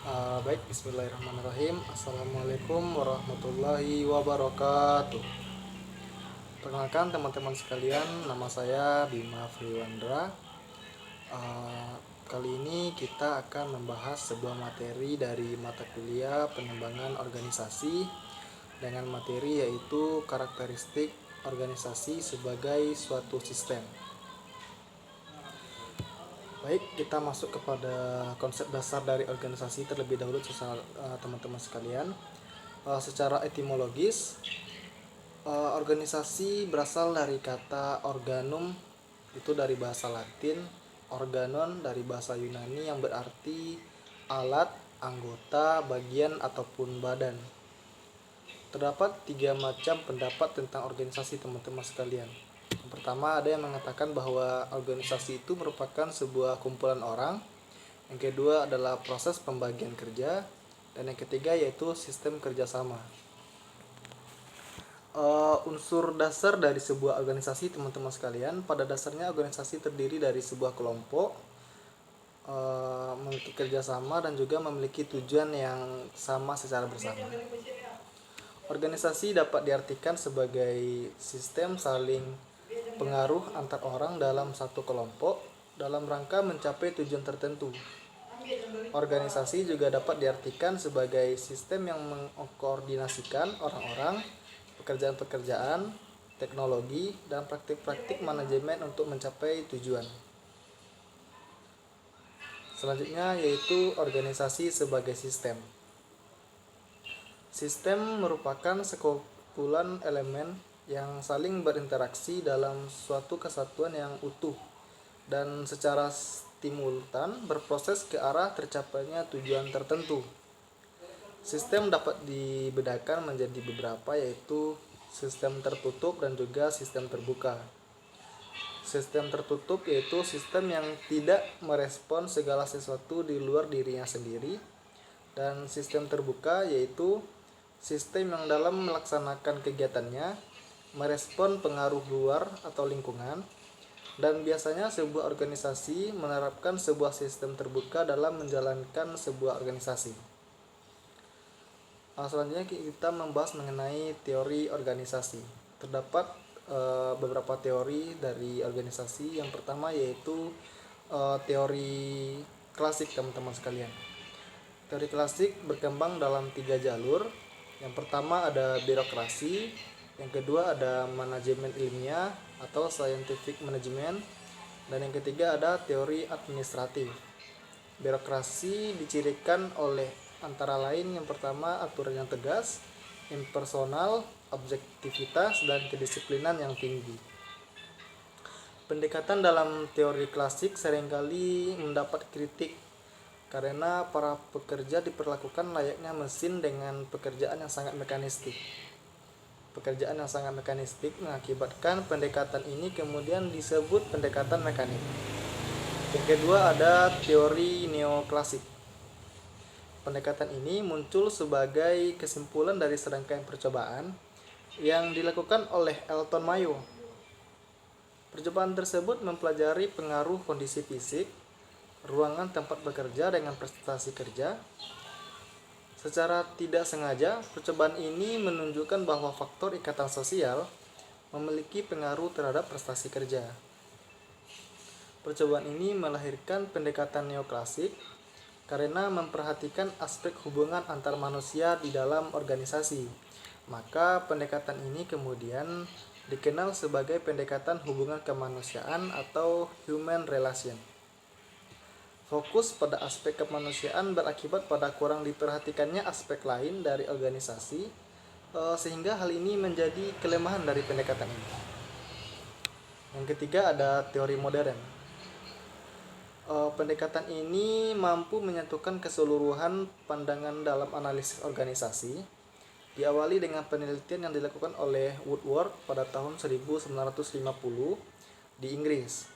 Baik, bismillahirrahmanirrahim. Assalamualaikum warahmatullahi wabarakatuh. Perkenalkan teman-teman sekalian, nama saya Bima Friwandra. Uh, Kali ini kita akan membahas sebuah materi dari mata kuliah pengembangan organisasi dengan materi yaitu karakteristik organisasi sebagai suatu sistem. Baik, kita masuk kepada konsep dasar dari organisasi terlebih dahulu teman-teman sekalian. Secara etimologis, organisasi berasal dari kata organum, itu dari bahasa Latin, organon dari bahasa Yunani yang berarti alat, anggota, bagian ataupun badan. Terdapat 3 macam pendapat tentang organisasi teman-teman sekalian. Yang pertama, ada yang mengatakan bahwa organisasi itu merupakan sebuah kumpulan orang. Yang kedua adalah proses pembagian kerja. Dan yang ketiga yaitu sistem kerjasama. Unsur dasar dari sebuah organisasi teman-teman sekalian, pada dasarnya organisasi terdiri dari sebuah kelompok, memiliki kerjasama dan juga memiliki tujuan yang sama secara bersama. Organisasi dapat diartikan sebagai sistem saling pengaruh antar orang dalam satu kelompok dalam rangka mencapai tujuan tertentu. Organisasi juga dapat diartikan sebagai sistem yang mengkoordinasikan orang-orang, pekerjaan-pekerjaan, teknologi, dan praktik-praktik manajemen untuk mencapai tujuan. Selanjutnya yaitu organisasi sebagai sistem. Sistem merupakan sekumpulan elemen yang saling berinteraksi dalam suatu kesatuan yang utuh dan secara simultan berproses ke arah tercapainya tujuan tertentu. Sistem dapat dibedakan menjadi beberapa, yaitu sistem tertutup dan juga sistem terbuka. Sistem tertutup yaitu sistem yang tidak merespon segala sesuatu di luar dirinya sendiri, dan sistem terbuka yaitu sistem yang dalam melaksanakan kegiatannya merespon pengaruh luar atau lingkungan, dan biasanya sebuah organisasi menerapkan sebuah sistem terbuka dalam menjalankan sebuah organisasi. Selanjutnya kita membahas mengenai teori organisasi. Terdapat beberapa teori dari organisasi. Yang pertama yaitu teori klasik teman-teman sekalian. Teori klasik berkembang dalam 3 jalur. Yang pertama ada birokrasi, yang kedua ada manajemen ilmiah atau scientific management, dan yang ketiga ada teori administratif. Birokrasi dicirikan oleh antara lain yang pertama aturan yang tegas, impersonal, objektivitas, dan kedisiplinan yang tinggi. Pendekatan dalam teori klasik seringkali mendapat kritik karena para pekerja diperlakukan layaknya mesin dengan pekerjaan yang sangat mekanistik. Pekerjaan yang sangat mekanistik mengakibatkan pendekatan ini kemudian disebut pendekatan mekanik. Yang kedua ada teori neoklasik. Pendekatan ini muncul sebagai kesimpulan dari serangkaian percobaan yang dilakukan oleh Elton Mayo. Percobaan tersebut mempelajari pengaruh kondisi fisik, ruangan tempat bekerja dengan prestasi kerja. Secara tidak sengaja, percobaan ini menunjukkan bahwa faktor ikatan sosial memiliki pengaruh terhadap prestasi kerja. Percobaan ini melahirkan pendekatan neoklasik karena memperhatikan aspek hubungan antar manusia di dalam organisasi. Maka pendekatan ini kemudian dikenal sebagai pendekatan hubungan kemanusiaan atau human relation. Fokus pada aspek kemanusiaan berakibat pada kurang diperhatikannya aspek lain dari organisasi, sehingga hal ini menjadi kelemahan dari pendekatan ini. Yang ketiga ada teori modern. Pendekatan ini mampu menyatukan keseluruhan pandangan dalam analisis organisasi. Diawali dengan penelitian yang dilakukan oleh Woodward pada tahun 1950 di Inggris.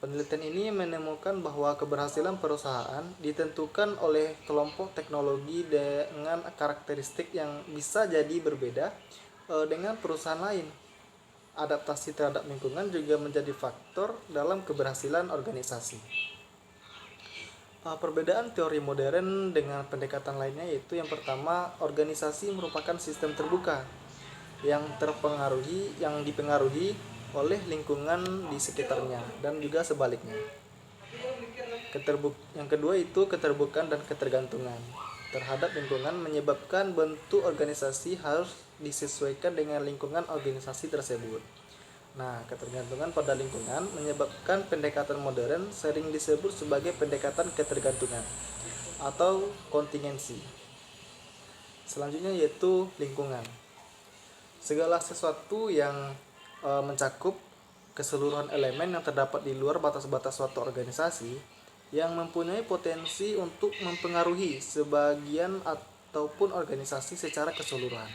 Penelitian ini menemukan bahwa keberhasilan perusahaan ditentukan oleh kelompok teknologi dengan karakteristik yang bisa jadi berbeda dengan perusahaan lain. Adaptasi terhadap lingkungan juga menjadi faktor dalam keberhasilan organisasi. Perbedaan teori modern dengan pendekatan lainnya yaitu yang pertama, organisasi merupakan sistem terbuka yang dipengaruhi oleh lingkungan di sekitarnya dan juga sebaliknya. Yang kedua itu keterbukaan dan ketergantungan terhadap lingkungan menyebabkan bentuk organisasi harus disesuaikan dengan lingkungan organisasi tersebut. Nah, ketergantungan pada lingkungan menyebabkan pendekatan modern sering disebut sebagai pendekatan ketergantungan atau kontingensi. Selanjutnya yaitu lingkungan. Segala sesuatu yang mencakup keseluruhan elemen yang terdapat di luar batas-batas suatu organisasi yang mempunyai potensi untuk mempengaruhi sebagian ataupun organisasi secara keseluruhan.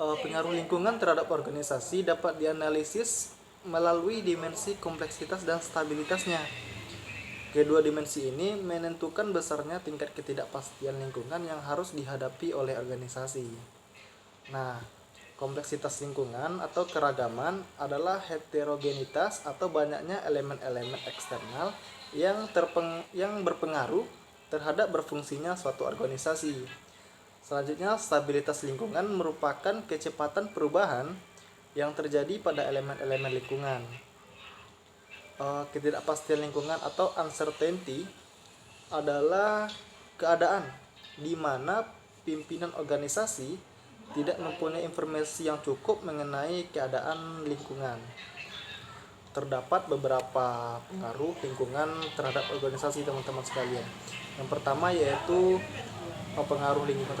Pengaruh lingkungan terhadap organisasi dapat dianalisis melalui dimensi kompleksitas dan stabilitasnya. Kedua dimensi ini menentukan besarnya tingkat ketidakpastian lingkungan yang harus dihadapi oleh organisasi. Nah, kompleksitas lingkungan atau keragaman adalah heterogenitas atau banyaknya elemen-elemen eksternal yang berpengaruh terhadap berfungsinya suatu organisasi. Selanjutnya, stabilitas lingkungan merupakan kecepatan perubahan yang terjadi pada elemen-elemen lingkungan. Ketidakpastian lingkungan atau uncertainty adalah keadaan di mana pimpinan organisasi tidak mempunyai informasi yang cukup mengenai keadaan lingkungan. Terdapat beberapa pengaruh lingkungan terhadap organisasi, teman-teman sekalian. Yang pertama yaitu pengaruh lingkungan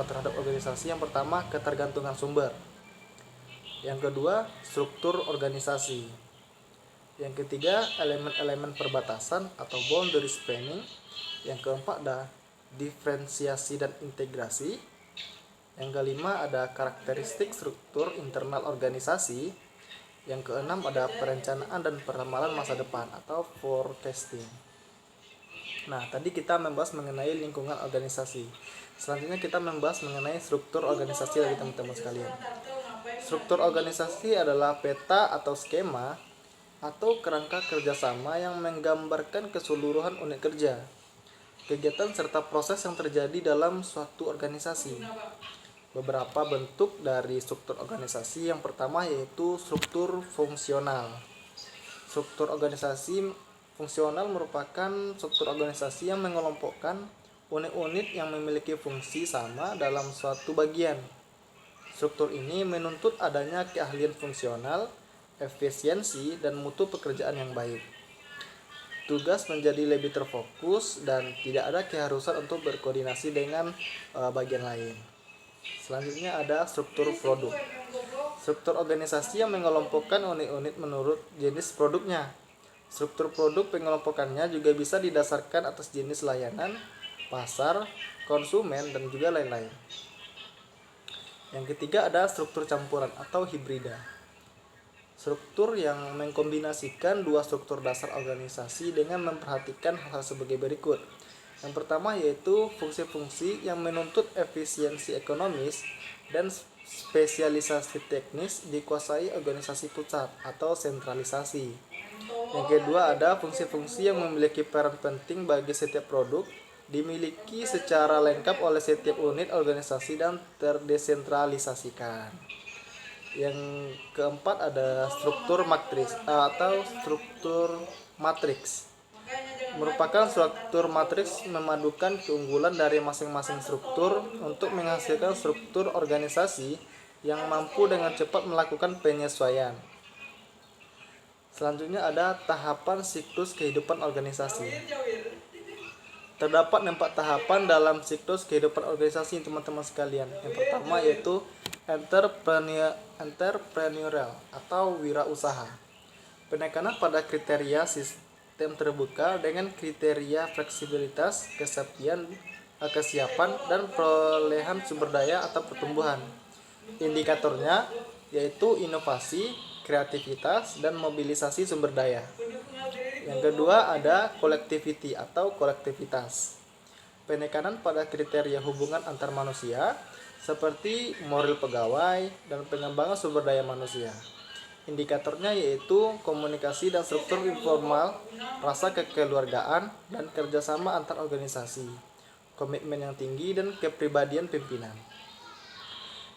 terhadap organisasi. Yang pertama, ketergantungan sumber. Yang kedua, struktur organisasi. Yang ketiga, elemen-elemen perbatasan atau boundary spanning. Yang keempat ada diferensiasi dan integrasi. Yang kelima ada karakteristik struktur internal organisasi. Yang keenam ada perencanaan dan peramalan masa depan atau forecasting. Nah, tadi kita membahas mengenai lingkungan organisasi. Selanjutnya kita membahas mengenai struktur organisasi lagi, teman-teman sekalian. Struktur organisasi adalah peta atau skema atau kerangka kerjasama yang menggambarkan keseluruhan unit kerja, kegiatan serta proses yang terjadi dalam suatu organisasi. Beberapa bentuk dari struktur organisasi. Yang pertama yaitu struktur fungsional. Struktur organisasi fungsional merupakan struktur organisasi yang mengelompokkan unit-unit yang memiliki fungsi sama dalam suatu bagian. Struktur ini menuntut adanya keahlian fungsional, efisiensi, dan mutu pekerjaan yang baik. Tugas menjadi lebih terfokus dan tidak ada keharusan untuk berkoordinasi dengan bagian lain. Selanjutnya ada struktur produk. Struktur organisasi yang mengelompokkan unit-unit menurut jenis produknya. Struktur produk pengelompokannya juga bisa didasarkan atas jenis layanan, pasar, konsumen, dan juga lain-lain. Yang ketiga ada struktur campuran atau hibrida. Struktur yang mengkombinasikan dua struktur dasar organisasi dengan memperhatikan hal-hal sebagai berikut. Yang pertama yaitu fungsi-fungsi yang menuntut efisiensi ekonomis dan spesialisasi teknis dikuasai organisasi pusat atau sentralisasi. Yang kedua ada fungsi-fungsi yang memiliki peran penting bagi setiap produk, dimiliki secara lengkap oleh setiap unit organisasi dan terdesentralisasikan. Yang keempat ada struktur matriks atau struktur matriks. Merupakan struktur matriks memadukan keunggulan dari masing-masing struktur untuk menghasilkan struktur organisasi yang mampu dengan cepat melakukan penyesuaian. Selanjutnya ada tahapan siklus kehidupan organisasi. Terdapat 4 tahapan dalam siklus kehidupan organisasi, teman-teman sekalian. Yang pertama yaitu entrepreneurial atau wirausaha. Penekanan pada kriteria sistem terbuka dengan kriteria fleksibilitas, kesiapan, dan perolehan sumber daya atau pertumbuhan. Indikatornya yaitu inovasi, kreativitas, dan mobilisasi sumber daya. Yang kedua ada collectivity atau kolektivitas. Penekanan pada kriteria hubungan antar manusia seperti moral pegawai dan pengembangan sumber daya manusia. Indikatornya yaitu komunikasi dan struktur informal, rasa kekeluargaan, dan kerjasama antar organisasi, komitmen yang tinggi, dan kepribadian pimpinan.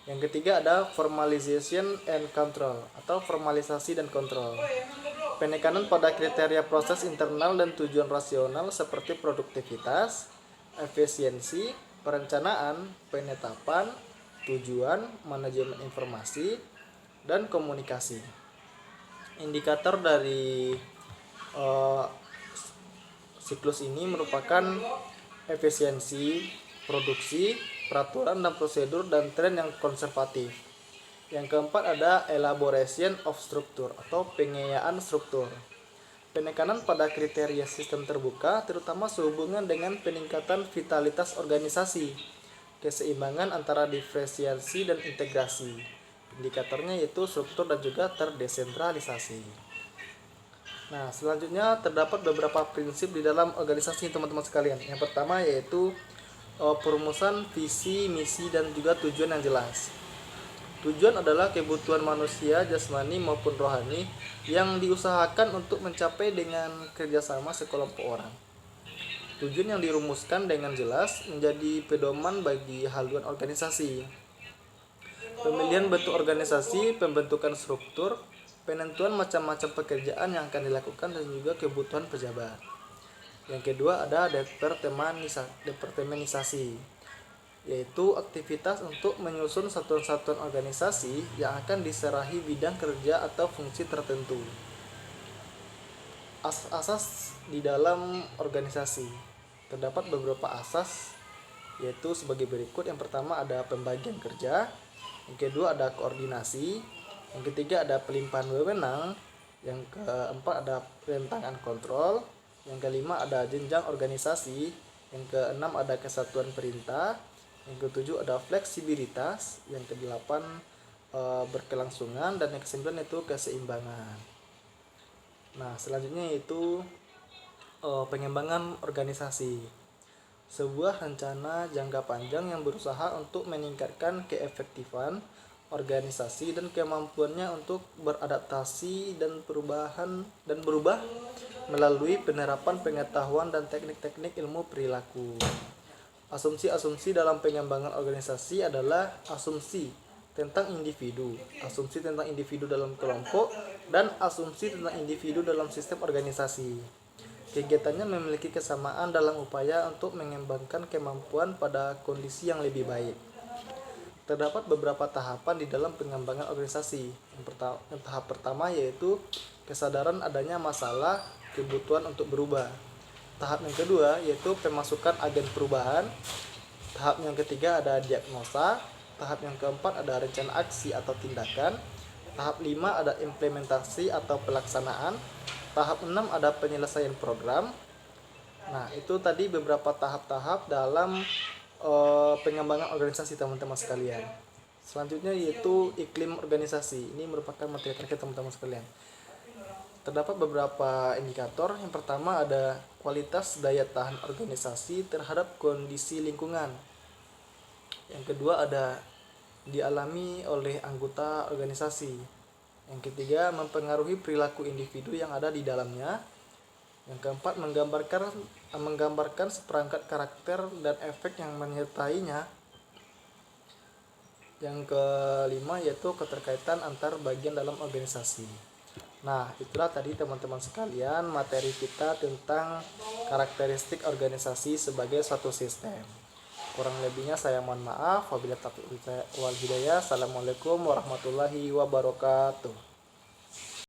Yang ketiga ada formalization and control atau formalisasi dan kontrol. Penekanan pada kriteria proses internal dan tujuan rasional seperti produktivitas, efisiensi, perencanaan, penetapan, tujuan, manajemen informasi, dan komunikasi. Indikator dari siklus ini merupakan efisiensi, produksi, peraturan dan prosedur, dan tren yang konservatif. Yang keempat ada elaboration of structure atau pengeyaan struktur. Penekanan pada kriteria sistem terbuka terutama sehubungan dengan peningkatan vitalitas organisasi, keseimbangan antara diferensiasi dan integrasi. Indikatornya yaitu struktur dan juga terdesentralisasi. Nah, selanjutnya terdapat beberapa prinsip di dalam organisasi teman-teman sekalian. Yang pertama yaitu perumusan visi, misi, dan juga tujuan yang jelas. Tujuan adalah kebutuhan manusia jasmani maupun rohani yang diusahakan untuk mencapai dengan kerjasama sekelompok orang. Tujuan yang dirumuskan dengan jelas menjadi pedoman bagi haluan organisasi. Pemilihan bentuk organisasi, pembentukan struktur, penentuan macam-macam pekerjaan yang akan dilakukan, dan juga kebutuhan pejabat. Yang kedua ada departemenisasi, yaitu aktivitas untuk menyusun satuan-satuan organisasi yang akan diserahi bidang kerja atau fungsi tertentu. Asas di dalam organisasi. Terdapat beberapa asas, yaitu sebagai berikut. Yang pertama ada pembagian kerja, yang kedua ada koordinasi, yang ketiga ada pelimpahan wewenang, yang keempat ada rentangan kontrol, yang kelima ada jenjang organisasi, yang keenam ada kesatuan perintah, yang ketujuh ada fleksibilitas, yang kedelapan berkelangsungan, dan yang kesembilan itu keseimbangan. Nah, selanjutnya yaitu pengembangan organisasi. Sebuah rencana jangka panjang yang berusaha untuk meningkatkan keefektifan organisasi dan kemampuannya untuk beradaptasi dan berubah melalui penerapan pengetahuan dan teknik-teknik ilmu perilaku. Asumsi-asumsi dalam pengembangan organisasi adalah asumsi tentang individu, asumsi tentang individu dalam kelompok, dan asumsi tentang individu dalam sistem organisasi. Kegiatannya memiliki kesamaan dalam upaya untuk mengembangkan kemampuan pada kondisi yang lebih baik. Terdapat beberapa tahapan di dalam pengembangan organisasi. Yang tahap pertama yaitu kesadaran adanya masalah, kebutuhan untuk berubah. Tahap yang kedua yaitu pemasukan agen perubahan. Tahap yang ketiga ada diagnosa. Tahap yang keempat ada rencana aksi atau tindakan. Tahap 5 ada implementasi atau pelaksanaan. Tahap 6 ada penyelesaian program. Nah, itu tadi beberapa tahap-tahap dalam pengembangan organisasi teman-teman sekalian. Selanjutnya yaitu iklim organisasi. Ini merupakan materi terakhir teman-teman sekalian. Terdapat beberapa indikator. Yang pertama ada kualitas daya tahan organisasi terhadap kondisi lingkungan. Yang kedua ada dialami oleh anggota organisasi. Yang ketiga mempengaruhi perilaku individu yang ada di dalamnya. Yang keempat menggambarkan seperangkat karakter dan efek yang menyertainya. Yang kelima yaitu keterkaitan antar bagian dalam organisasi. Nah, itulah tadi teman-teman sekalian materi kita tentang karakteristik organisasi sebagai suatu sistem. Kurang lebihnya saya mohon maaf. Wabillahi taufiq wal hidayah. Assalamualaikum warahmatullahi wabarakatuh.